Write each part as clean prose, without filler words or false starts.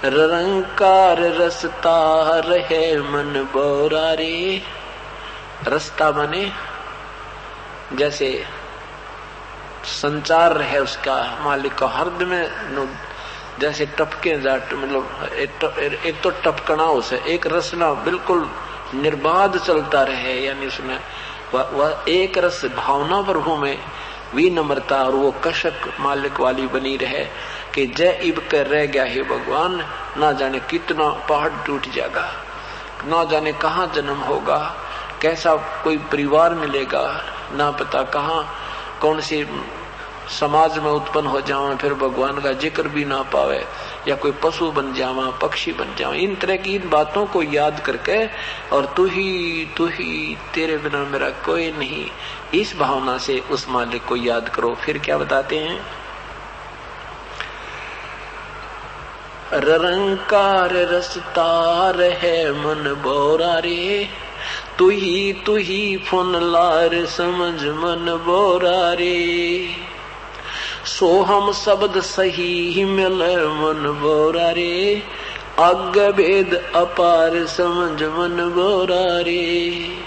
रंकार रसता रहे मन बोरा रे। रस्ता माने जैसे संचार है उसका मालिक का हृदय में जैसे टपके जाट, मतलब एक तो टपकना उसे, एक रसना बिल्कुल निर्बाध चलता रहे, यानी उसमें वह एक रस भावना प्रभु में विनम्रता और वो कशक मालिक वाली बनी रहे कि जय इब कर रह गया है भगवान, ना जाने कितना पहाड़ टूट जाएगा, ना जाने कहाँ जन्म होगा, कैसा कोई परिवार मिलेगा, ना पता कहाँ कौन सी समाज में उत्पन्न हो जावा, फिर भगवान का जिक्र भी ना पावे, या कोई पशु बन जावा, पक्षी बन जावा। इन तरह की इन बातों को याद करके और तू ही तेरे बिना मेरा कोई नहीं, इस भावना से उस मालिक को याद करो। फिर क्या बताते हैं, रंकार रसतार है मन बोरा रे, तू ही फुन लार समझ मन बोरा रे, सो हम शब्द सही मिल मन बोरा रे, अग भेद अपार समझ मन बोरा रे।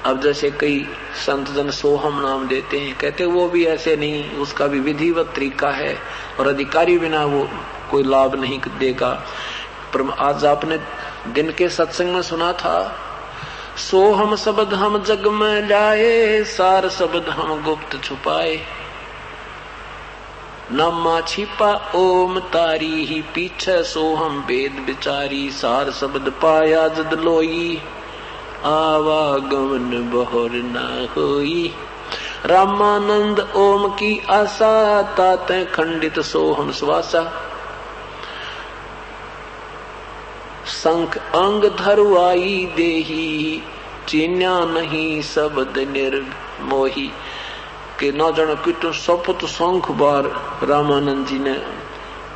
अब जैसे कई संत जन सोहम नाम देते हैं, कहते वो भी ऐसे नहीं, उसका भी विधिवत तरीका है और अधिकारी बिना वो कोई लाभ नहीं देगा। पर आज आपने दिन के सत्संग में सुना था, सोहम शब्द हम जग में लाए, सार शब्द हम गुप्त छुपाए, नामा छिपा ओम तारी ही पीछे सोहम वेद बिचारी, सार शब्द पाया जद लोई, आवागमन बहुर न होई, रामानंद ओम की आशा, ताते खंडित सोहम श्वासा, संख अंग धरुआई देही, चिन्या नहीं शब्द निर्मोही। कि न जाने कितने सपत शंख बार रामानंद जी ने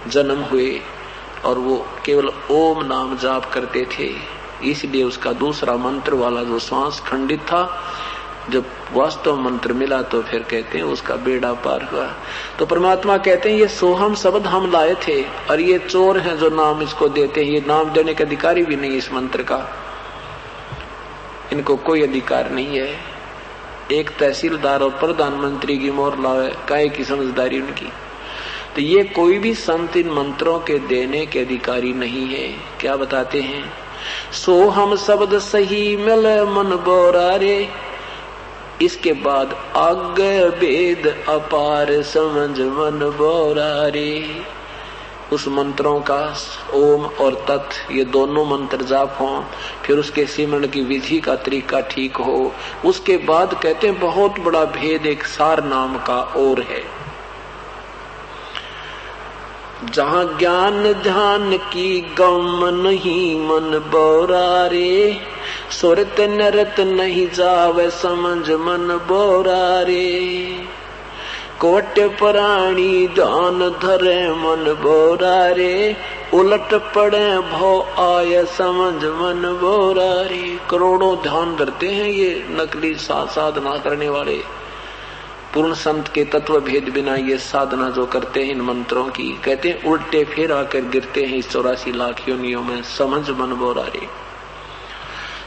जन्म हुए और वो केवल ओम नाम जाप करते थे, इसलिए उसका दूसरा मंत्र वाला जो श्वास खंडित था, जब वास्तव मंत्र मिला तो फिर कहते हैं उसका बेड़ा पार हुआ। तो परमात्मा कहते हैं ये सोहम शब्द हम लाए थे और ये चोर हैं जो नाम इसको देते हैं, ये नाम देने का अधिकारी भी नहीं इस मंत्र का, इनको कोई अधिकार नहीं है। एक तहसीलदार और प्रधानमंत्री की मोहर लावे, काहे की समझदारी उनकी। तो ये कोई भी संत इन मंत्रों के देने के अधिकारी नहीं है। क्या बताते हैं, सो हम शब्द सही मिल मन बोरा रे, इसके बाद आगे वेद अपार समझ मन बोरा रे। उस मंत्रों का ओम और तत् ये दोनों मंत्र जाप हो, फिर उसके सिमरण की विधि का तरीका ठीक हो, उसके बाद कहते हैं बहुत बड़ा भेद एक सार नाम का और है, जहां ज्ञान ध्यान की गम नहीं मन बोरा रे, सुरत नरत नहीं जावे समझ मन बोरा रे, कोट प्राणी दान धरे मन बोरा रे, उलट पड़े भो आय समझ मन बोरा रे। करोड़ों ध्यान धरते हैं ये नकली साधना करने वाले, पूर्ण संत के तत्व भेद बिना ये साधना जो करते हैं इन मंत्रों की, कहते हैं उल्टे फिर आकर गिरते हैं इस 84 लाख योनियों में समझ मन बोरा रे।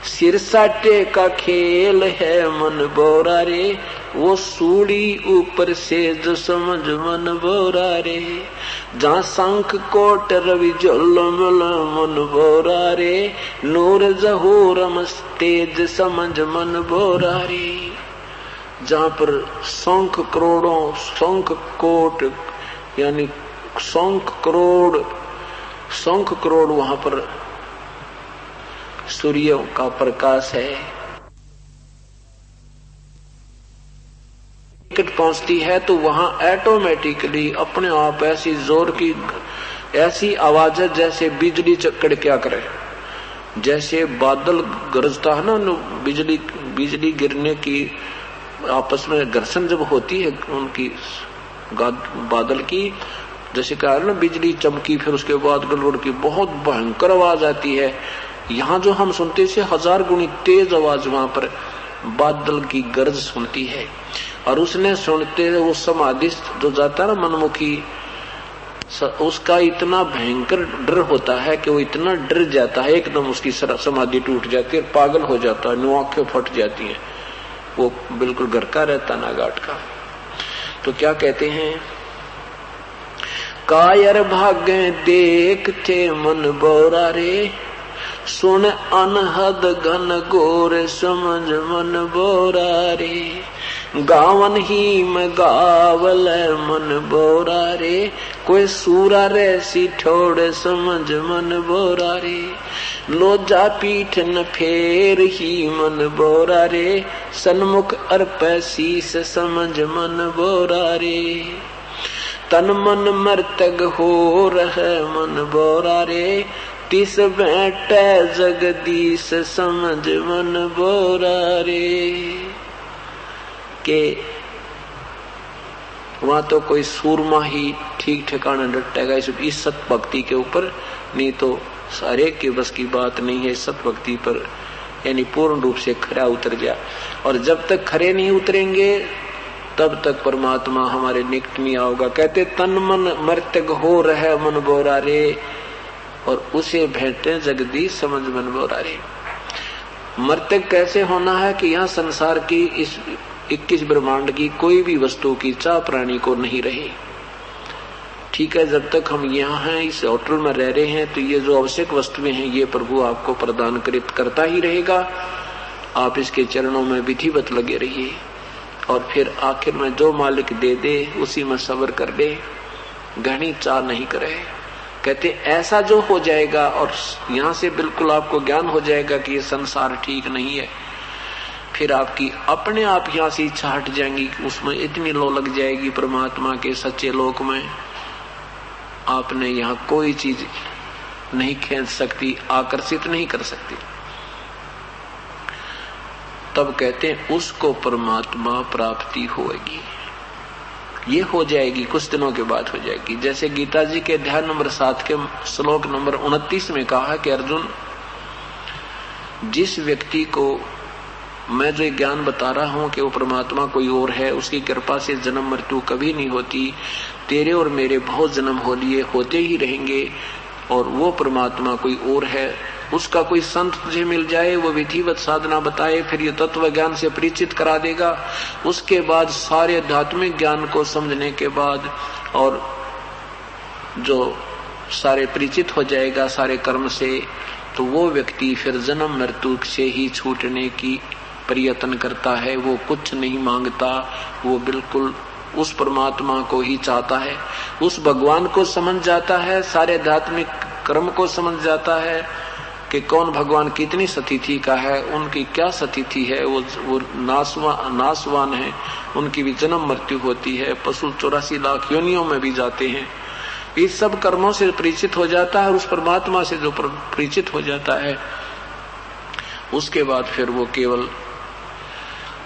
सिर साटे का खेल है मन बोरा रे, वो सूड़ी ऊपर से जो समझ मन बोरा रे, जहाँ शंख कोट रवि झुलमुल मन बोरा रे, नूर जहूरम तेज समझ मन बोरा रे। जहाँ पर शंख करोड़ों शंख कोट यानी शंख करोड़ वहां पर सूर्य का प्रकाश है, टिकट पहुंचती है तो वहां ऑटोमेटिकली अपने आप ऐसी जोर की ऐसी आवाज है जैसे बिजली चक्कर क्या करे, जैसे बादल गरजता है ना, बिजली गिरने की आपस में घर्षण जब होती है उनकी बादल की, जैसे कहा ना बिजली चमकी फिर उसके बाद गड़गड़ की बहुत भयंकर आवाज आती है। यहाँ जो हम सुनते से 1000 गुनी तेज आवाज वहां पर बादल की गरज सुनती है। और उसने सुनते वो समाधि जो जाता है ना मनमुखी उसका इतना भयंकर डर होता है कि वो इतना डर जाता है, एकदम उसकी समाधि टूट जाती है, पागल हो जाता है, नो आंखें फट जाती हैं, वो बिल्कुल घर का रहता नागाट का। तो क्या कहते हैं, कायर भागे देखते मन बोरा रे, सुन अनहद घन घोर समझ मन बोरा रे, गावन ही में गावल मन बोरा रे, कोई सूरा रे सी ठोड़ समझ मन बोरा रे, लोजा पीठ न फेर ही मन बोरा रे, सन्मुख अर्प शीस समझ मन बोरा रे, तन मन मर्तग हो रहे मन बोरा रे, तिस बैठे जगदीश समझ मन बोरा रे। के वहां तो कोई सूरमा ही ठीक ठिकाना डटेगा इस सत भक्ति के ऊपर, नहीं तो सारे के बस की बात नहीं है सत भक्ति पर, यानी पूर्ण रूप से खरा उतर गया। और जब तक खरे नहीं उतरेंगे तब तक परमात्मा हमारे निकट नहीं आओगा। कहते तन मन मर्तक हो रहे मन बोरा रे, और उसे भेंटे जगदीश समझ मन बोरा रे। मर्तक कैसे होना है कि यहाँ संसार की इस 21 ब्रह्मांड की कोई भी वस्तु की चाह प्राणी को नहीं रही। ठीक है, जब तक हम यहाँ हैं इस होटल में रह रहे हैं तो ये जो आवश्यक वस्तुएं हैं ये प्रभु आपको प्रदान करता ही रहेगा। आप इसके चरणों में विधिवत लगे रहिए और फिर आखिर में जो मालिक दे दे उसी में सब्र कर ले, घनी चाह नहीं करे। कहते ऐसा जो हो जाएगा और यहाँ से बिल्कुल आपको ज्ञान हो जाएगा कि ये संसार ठीक नहीं है, फिर आपकी अपने आप यहाँ से इच्छा हट जाएंगी, उसमें इतनी लो लग जाएगी परमात्मा के सच्चे लोक में आपने यहाँ कोई चीज नहीं खींच सकती, आकर्षित नहीं कर सकती। तब कहते हैं उसको परमात्मा प्राप्ति होगी, ये हो जाएगी, कुछ दिनों के बाद हो जाएगी। जैसे गीता जी के अध्याय नंबर 7 के श्लोक नंबर 29 में कहा कि अर्जुन, जिस व्यक्ति को मैं जो ज्ञान बता रहा हूं कि वो परमात्मा कोई और है, उसकी कृपा से जन्म मृत्यु कभी नहीं होती, तेरे और मेरे बहुत जन्म हो लिए होते ही रहेंगे, और वो परमात्मा कोई और है, उसका कोई संत तुझे मिल जाए, वो विधिवत साधना बताए, फिर ये तत्व ज्ञान से परिचित करा देगा। उसके बाद सारे आध्यात्मिक ज्ञान को समझने के बाद और जो सारे परिचित हो जाएगा सारे कर्म से, तो वो व्यक्ति फिर जन्म मृत्यु से ही छूटने की प्रयत्न करता है। वो कुछ नहीं मांगता, वो बिल्कुल उस परमात्मा को ही चाहता है, उस भगवान को समझ जाता है, सारे आध्यात्मिक कर्म को समझ जाता है कि कौन भगवान कितनी सतिथि का है, उनकी क्या सतिथि है, वो नासवान है, उनकी भी जन्म मृत्यु होती है, पशु 84 लाख योनियों में भी जाते हैं। इस सब कर्मों से परिचित हो जाता है और उस परमात्मा से जो परिचित हो जाता है, उसके बाद फिर वो केवल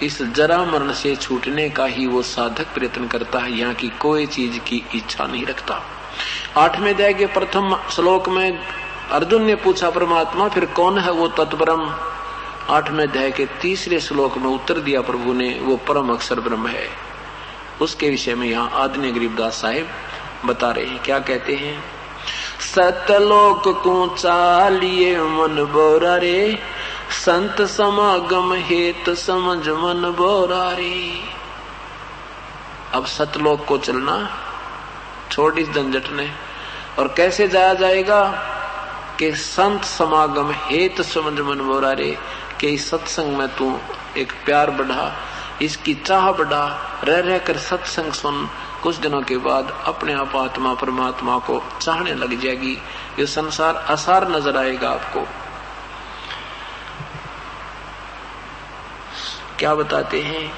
इस जरा मरण से छूटने का ही वो साधक प्रयत्न करता है, यहाँ की कोई चीज की इच्छा नहीं रखता। 8वें अध्याय के प्रथम श्लोक में अर्जुन ने पूछा परमात्मा फिर कौन है वो तत्ब्रह्म। 8वें अध्याय के 3रे श्लोक में उत्तर दिया प्रभु ने, वो परम अक्षर ब्रह्म है। उसके विषय में यहाँ आदरणीय गरीबदास साहिब बता रहे हैं। क्या कहते हैं, सतलोक को चालिए मन बोरा रे, संत समागम हेत समझ मन बोरा रे। अब सतलोक को चलना छोड़ इस झंझट ने, और कैसे जाया जाएगा कि संत समागम हेत समझ मन बोरा रे, कि इस सत्संग में तू एक प्यार बढ़ा, इसकी चाह बढ़ा, रह रह कर सत्संग सुन, कुछ दिनों के बाद अपने आप आत्मा परमात्मा को चाहने लग जाएगी। ये संसार आसार नजर आएगा आपको। क्या बताते हैं,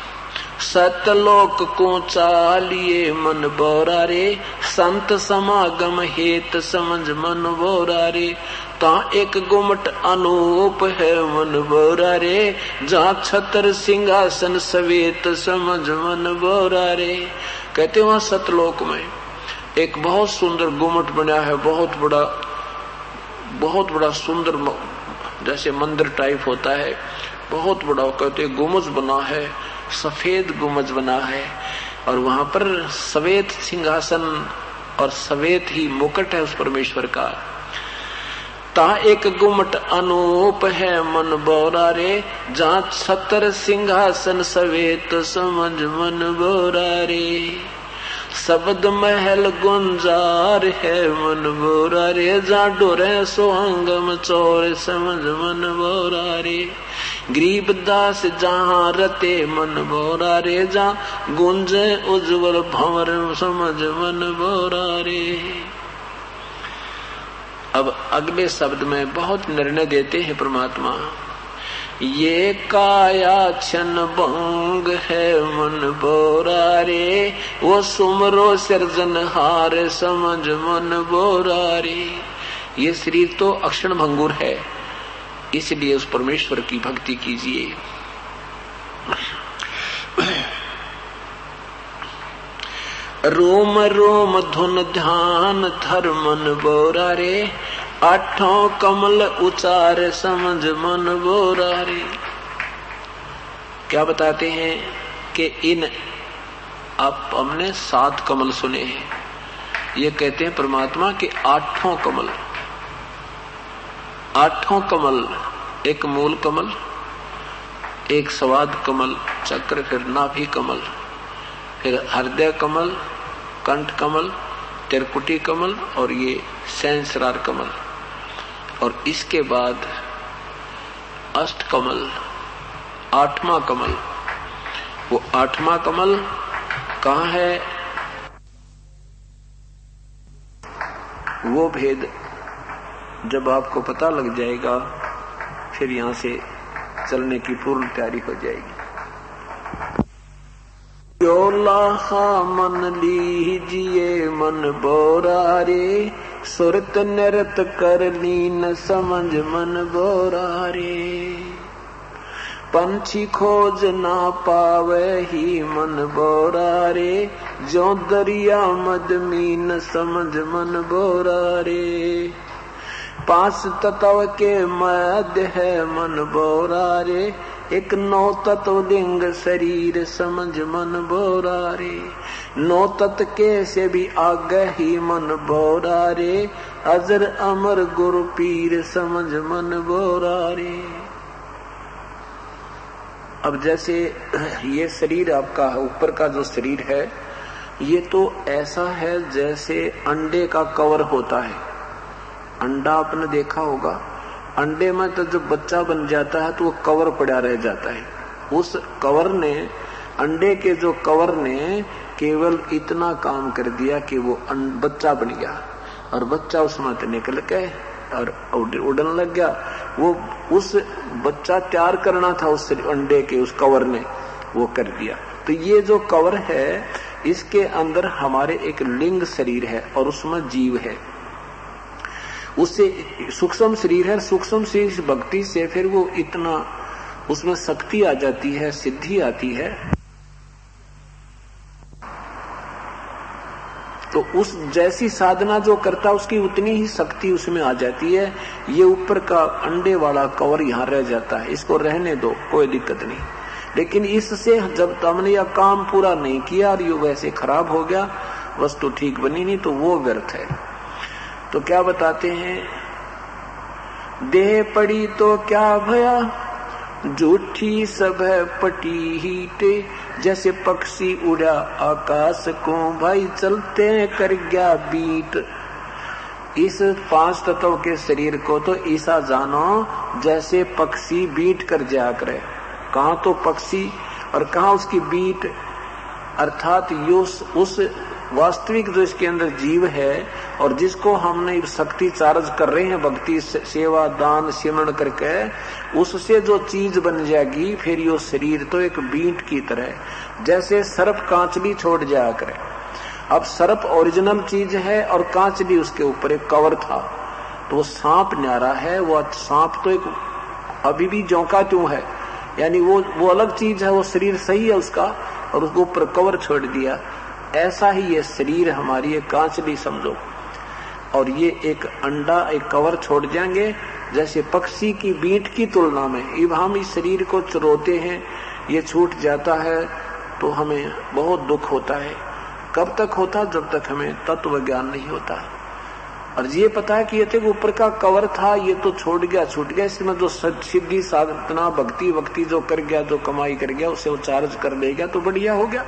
सतलोक को चालिए मन बोरा रे, संत समागम हेत समझ मन बोरा रे, ता एक गुमट अनूप है मन बोरा रे, जहाँ छतर सिंहासन सवेत समझ मन बोरा रे। कहते वहां सतलोक में एक बहुत सुंदर गुमट बना है, बहुत बड़ा सुंदर जैसे मंदिर टाइप होता है, बहुत बड़ा कहते गुमज बना है, सफेद गुमज बना है, और वहां पर सफेद सिंहासन और श्वेत ही मुकुट है उस परमेश्वर का। ता एक गुमट अनूप है मन बोरा रे, जहाँ 70 सिंहासन श्वेत समझ मन बोरा रे। शब्द महल गुंजार है मन बोरा रे, जहाँ डोरे सोहंगम चोर समझ मन बोरा रे। गरीबदास जहाँ रते मन बोरा रे, जहाँ गुंजे उज्जवल भंवर समझ मन बोरा रे। अब अगले शब्द में बहुत निर्णय देते हैं परमात्मा। ये काया क्षण भंग है मन बोरा रे, वो सुमरो सिरजनहार समझ मन बोरा रे। ये शरीर तो अक्षण भंगुर है, इसलिए उस परमेश्वर की भक्ति कीजिए। रोम रोम धुन ध्यान धर मन बोरा रे, आठों कमल उचार समझ मन बोरा रे। क्या बताते हैं कि इन आप हमने 7 कमल सुने हैं, ये कहते हैं परमात्मा के 8 कमल। 8 कमल, एक मूल कमल, एक स्वाद कमल चक्र, फिर नाभि कमल, फिर हृदय कमल, कंठ कमल, त्रिकुटी कमल और ये सहस्रार कमल। और इसके बाद अष्ट कमल, 8वां कमल। वो 8वां कमल कहाँ है, वो भेद जब आपको पता लग जाएगा फिर यहां से चलने की पूर्ण तैयारी हो जाएगी। यो लाहा मन लीजिए मन बोरा रे, सुरत नृत कर लीन समझ मन बोरा रे। पंछी खोज ना पावे ही मन बोरा रे, जो दरिया मद मीन समझ मन बोरा रे। 5 तत्व के मध्य है मन बोरा रे, एक 9 तत्व लिंग शरीर समझ मन बोरा रे। 9 तत्व के से भी आगे ही मन बोरा रे, अजर अमर गुरु पीर समझ मन बोरा रे। अब जैसे ये शरीर आपका ऊपर का जो शरीर है, ये तो ऐसा है जैसे अंडे का कवर होता है। अंडा आपने देखा होगा, अंडे में तो जब बच्चा बन जाता है तो वो कवर पड़ा रह जाता है। उस कवर ने, अंडे के जो कवर ने केवल इतना काम कर दिया कि वो बच्चा बन गया और बच्चा उसमें से निकल के और उड़ने लग गया। वो उस बच्चा तैयार करना था उस अंडे के उस कवर ने, वो कर दिया। तो ये जो कवर है, इसके अंदर हमारे एक लिंग शरीर है और उसमें जीव है। उससे सूक्ष्म शरीर है, सूक्ष्म शरीर भक्ति से फिर वो इतना उसमें शक्ति आ जाती है, सिद्धि आती है। तो उस जैसी साधना जो करता उसकी उतनी ही शक्ति उसमें आ जाती है। ये ऊपर का अंडे वाला कवर यहाँ रह जाता है, इसको रहने दो, कोई दिक्कत नहीं। लेकिन इससे जब हमने यह काम पूरा नहीं किया और ये वैसे खराब हो गया, वस्तु ठीक बनी नहीं, तो वो व्यर्थ है। तो क्या बताते हैं, देह पड़ी तो क्या भया, झूठी सब है पटी हीटे। जैसे पक्षी उड़ा आकाश को, भाई चलते कर गया बीट। इस 5 तत्व के शरीर को तो ऐसा जानो जैसे पक्षी बीट कर जाया करे। कहाँ तो पक्षी और कहाँ उसकी बीट, अर्थात उस वास्तविक जो इसके अंदर जीव है और जिसको हमने शक्ति चार्ज कर रहे हैं भक्ति सेवा दान सिमरण करके, उससे जो चीज बन जाएगी फिर ये शरीर तो एक बीट की तरह, जैसे सर्प कांचली छोड़ जाया करे। अब सर्प ओरिजिनल चीज है और कांचली उसके ऊपर एक कवर था, तो वो सांप न्यारा है। वो सांप तो एक अभी भी जोंका क्यों है, यानी वो अलग चीज है, वो शरीर सही है उसका और उसके ऊपर कवर छोड़ दिया। ऐसा ही ये शरीर हमारी एक कांचली समझो, और ये एक अंडा एक कवर छोड़ जाएंगे जैसे पक्षी की बीट की तुलना में। अब हम इस शरीर को चुरोते हैं, ये छूट जाता है तो हमें बहुत दुख होता है। कब तक होता? जब तक हमें तत्व ज्ञान नहीं होता। और ये पता है कि ये तो ऊपर का कवर था, ये तो छोड़ गया, छूट गया, इसमें जो सिद्धि साधना भक्ति वक्ति जो कर गया, जो कमाई कर गया, उसे वो चार्ज कर ले गया तो बढ़िया हो गया।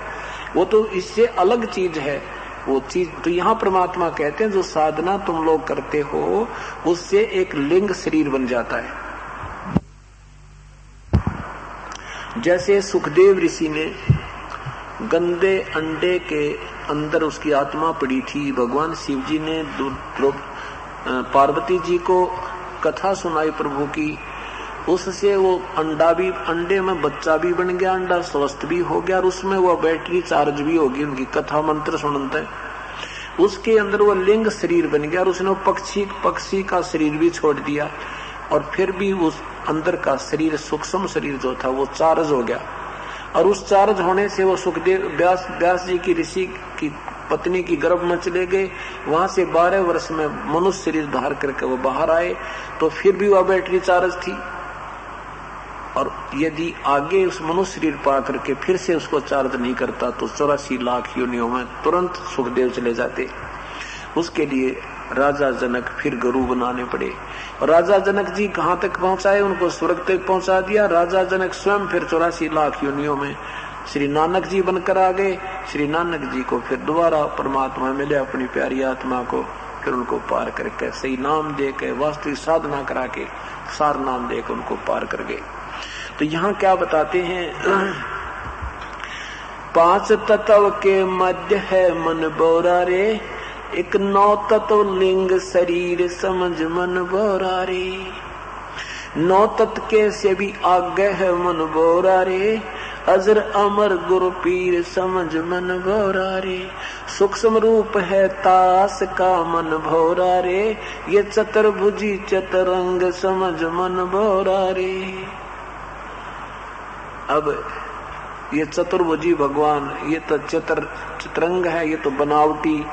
वो तो इससे अलग चीज है वो चीज। तो यहाँ परमात्मा कहते हैं जो साधना तुम लोग करते हो उससे एक लिंग शरीर बन जाता है। जैसे सुखदेव ऋषि ने गंदे अंडे के अंदर उसकी आत्मा पड़ी थी, भगवान शिव जी ने पार्वती जी को कथा सुनाई प्रभु की, उससे वो अंडा भी, अंडे में बच्चा भी बन गया, अंडा स्वस्थ भी हो गया और उसमें वो बैटरी चार्ज भी होगी, उनकी कथा मंत्र सुनते उसके अंदर वो लिंग शरीर बन गया और उसने पक्षी का शरीर भी छोड़ दिया और फिर भी उस अंदर का शरीर, सूक्ष्म शरीर जो था वो चार्ज हो गया। और उस चार्ज होने से वो सुखदेव व्यास जी की ऋषि की पत्नी की गर्भ में चले गए। वहां से 12 वर्ष में मनुष्य शरीर धार करके वो बाहर आए तो फिर भी वह बैटरी चार्ज थी। और यदि आगे उस मनुष्य शरीर पा करके फिर से उसको चार्ज नहीं करता तो 84 लाख योनियों में तुरंत सुखदेव चले जाते। उसके लिए राजा जनक फिर गुरु बनाने पड़े और राजा जनक जी कहां तक पहुंचाए? उनको स्वर्ग तक पहुंचा दिया। राजा जनक स्वयं फिर 84 लाख योनियों में श्री नानक जी बनकर आ गए। श्री नानक जी को फिर दोबारा परमात्मा मिले अपनी प्यारी आत्मा को, फिर उनको पार करके सही नाम दे के वास्तविक साधना करा के सार नाम दे के उनको पार कर गए। तो यहाँ क्या बताते हैं? 5 तत्व के मध्य है मन बोरा रे, एक 9 तत्व लिंग शरीर समझ मन बोरा रे। 9 तत्व के से भी आगे है मन बोरा रे, अजर अमर गुरु पीर समझ मन भोरा रे। सूक्ष्म रूप है तास का मन भोरा रे, ये चतुर्भुजी चतुरंग समझ मन भोरा रे। अब ये चतुर्भुजी भगवान, ये तो चतुरंग है, ये तो बनावटी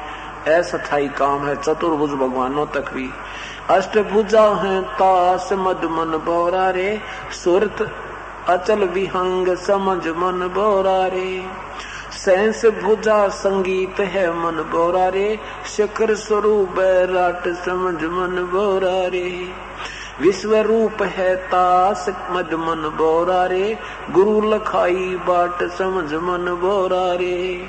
अस्थाई काम है। चतुर्भुज भगवानों तक भी अष्टभुजा है तास मद मन भोरा रे, सुरत अचल विहंग समझ मन बोरा रे। सैंस भुजा संगीत है मन बोरा रे, शिखर स्वरूप राट समझ मन बोरा रे। विश्व रूप है तास मद मन बोरा रे, गुरु लखाई बाट समझ मन बोरा रे।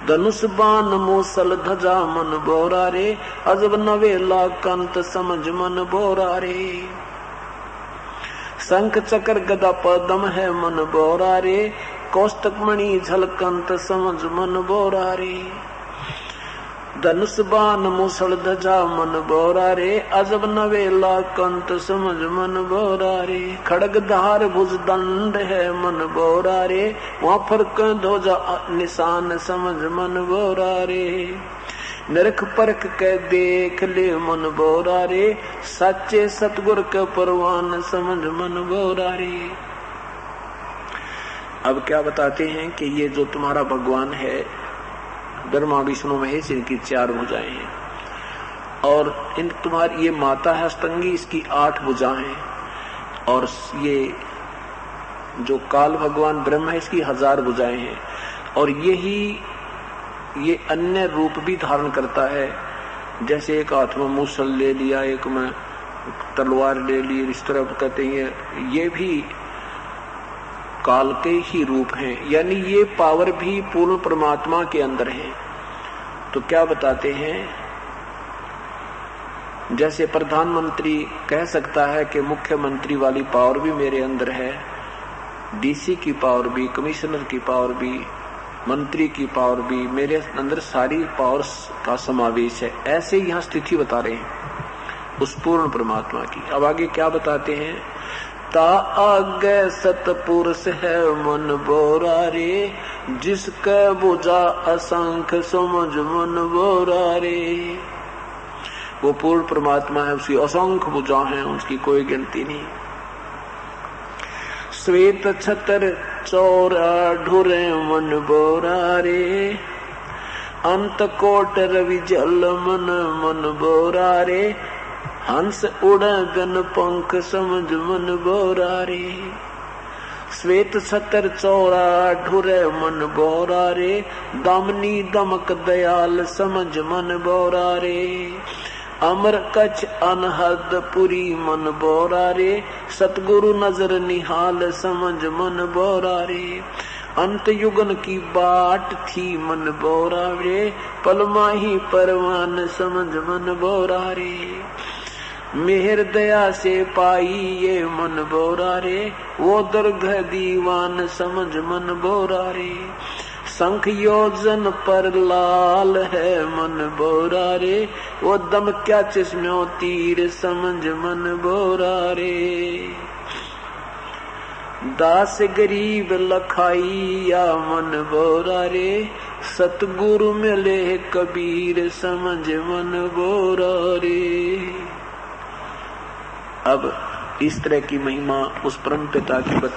धनुष बाण मूसल ध्वजा मन बोरा रे, अजब नवेला कंत समझ मन बोरा रे। शंख चक्र गदा पदम है मन बोरा रे, कौस्तक मणि झलकंत समझ मन बोरा रे। धनुष बाण मूसल ध्वजा मन बोरा रे, अजब नवेला कंत समझ मन बोरा रे। खड़ग धार भुज दंड है मन बोरा रे, वहां फरक ध्वजा निशान समझ मन बोरा रे। नरख परख के देख ले मन बोरा रे, सच्चे सतगुर के परवान समझ मन बोरा रे। अब क्या बताते हैं कि ये जो तुम्हारा भगवान है ब्रह्मा विष्णु महेश, इनकी 4 भुजाएं हैं और इन तुम्हारी ये माता है अष्टंगी, इसकी 8 भुजाएं हैं। और ये जो काल भगवान ब्रह्मा है इसकी 1000 भुजाएं हैं। और ये अन्य रूप भी धारण करता है, जैसे एक हाथ में मूसल ले लिया, एक में तलवार ले ली, इस तरह कहते हैं ये भी काल के ही रूप हैं, यानी ये पावर भी पूर्ण परमात्मा के अंदर है। तो क्या बताते हैं? जैसे प्रधानमंत्री कह सकता है कि मुख्यमंत्री वाली पावर भी मेरे अंदर है, डीसी की पावर भी, कमिश्नर की पावर भी, मंत्री की पावर भी, मेरे अंदर सारी पावर्स का समावेश है। ऐसे यहाँ स्थिति बता रहे हैं उस पूर्ण परमात्मा की। अब आगे क्या बताते हैं? ता आगे सतपुरुष है मन बोरा रे, जिसके बुझा असंख्य समझ मन बोरा रे। वो पूर्ण परमात्मा है, उसकी असंख्य बुझा है, उसकी कोई गिनती नहीं। श्वेत छतर चौरा ढुरे मन बोरा रे, अंत कोट रवि जल मन मन बोरा रे। हंस उड़ गन पंख समझ मन बोरा रे। श्वेत छतर चौरा ढुरे मन बोरा रे, दामनी दमक दयाल समझ मन बोरा रे। अमर कच्छ अनहद पुरी मन बोरा रे, सतगुरु नजर निहाल समझ मन बोरा रे। अंत युगन की बाट थी मन बोरा रे, पलमाही परवान समझ मन बोरा रे। मेहर दया से पाई ये मन बोरा रे, वो दरगह दीवान समझ मन बोरा रे। शंख योजन पर लाल है मन बोरा रे, वो दम क्या चश्म्यों तीर समझ मन बोरा रे। दास गरीब लखाई या मन बोरा रे, सतगुरु मिले कबीर समझ मन बोरा रे। अब इस तरह की महिमा उस परम पिता की